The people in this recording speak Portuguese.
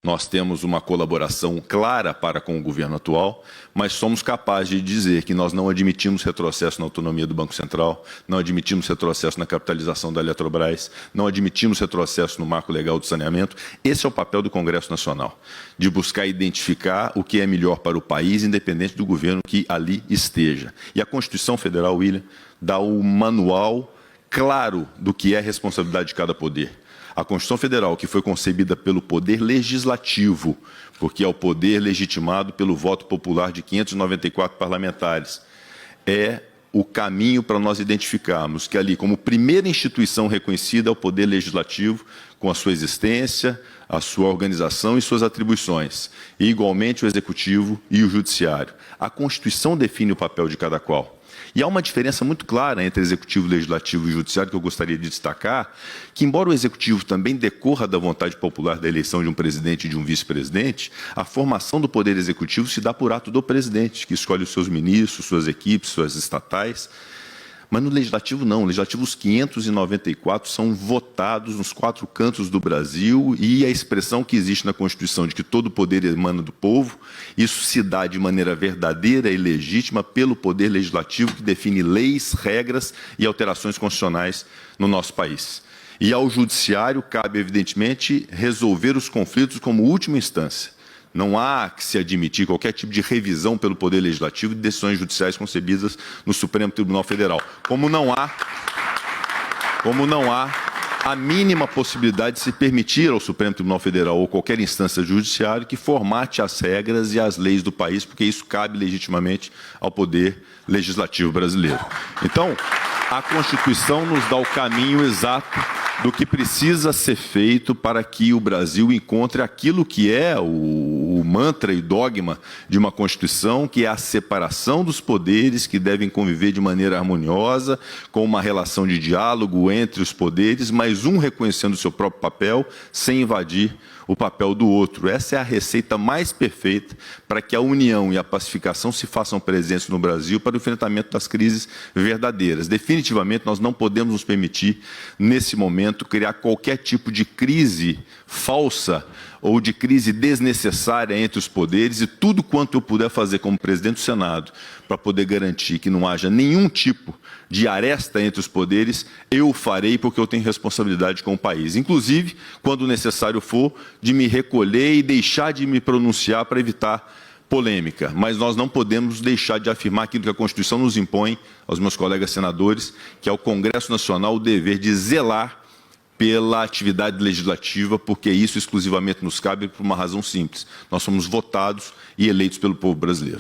nós temos uma colaboração clara para com o governo atual, mas somos capazes de dizer que nós não admitimos retrocesso na autonomia do Banco Central, não admitimos retrocesso na capitalização da Eletrobras, não admitimos retrocesso no marco legal do saneamento. Esse é o papel do Congresso Nacional, de buscar identificar o que é melhor para o país, independente do governo que ali esteja. E a Constituição Federal, William, dá o manual claro do que é responsabilidade de cada poder. A Constituição Federal, que foi concebida pelo Poder Legislativo, porque é o poder legitimado pelo voto popular de 594 parlamentares, é o caminho para nós identificarmos que ali, como primeira instituição reconhecida, é o Poder Legislativo, com a sua existência, a sua organização e suas atribuições, e igualmente o Executivo e o Judiciário. A Constituição define o papel de cada qual. E há uma diferença muito clara entre Executivo, Legislativo e Judiciário que eu gostaria de destacar, que embora o Executivo também decorra da vontade popular da eleição de um presidente e de um vice-presidente, a formação do Poder Executivo se dá por ato do presidente, que escolhe os seus ministros, suas equipes, suas estatais. Mas no Legislativo não, no Legislativo os 594 são votados nos 4 cantos do Brasil e a expressão que existe na Constituição de que todo poder emana do povo, isso se dá de maneira verdadeira e legítima pelo Poder Legislativo que define leis, regras e alterações constitucionais no nosso país. E ao Judiciário cabe, evidentemente, resolver os conflitos como última instância. Não há que se admitir qualquer tipo de revisão pelo Poder Legislativo de decisões judiciais concebidas no Supremo Tribunal Federal. Como não há a mínima possibilidade de se permitir ao Supremo Tribunal Federal ou qualquer instância judiciária que formate as regras e as leis do país, porque isso cabe legitimamente ao Poder Legislativo brasileiro. Então, a Constituição nos dá o caminho exato do que precisa ser feito para que o Brasil encontre aquilo que é o mantra e dogma de uma Constituição, que é a separação dos poderes que devem conviver de maneira harmoniosa, com uma relação de diálogo entre os poderes, mas um reconhecendo o seu próprio papel, sem invadir o papel do outro. Essa é a receita mais perfeita para que a união e a pacificação se façam presentes no Brasil para o enfrentamento das crises verdadeiras. Definitivamente, nós não podemos nos permitir, nesse momento, criar qualquer tipo de crise falsa ou de crise desnecessária entre os poderes, e tudo quanto eu puder fazer como presidente do Senado para poder garantir que não haja nenhum tipo de aresta entre os poderes, eu farei, porque eu tenho responsabilidade com o país. Inclusive, quando necessário for, de me recolher e deixar de me pronunciar para evitar polêmica. Mas nós não podemos deixar de afirmar aquilo que a Constituição nos impõe, aos meus colegas senadores, que é o Congresso Nacional o dever de zelar pela atividade legislativa, porque isso exclusivamente nos cabe por uma razão simples. Nós somos votados e eleitos pelo povo brasileiro.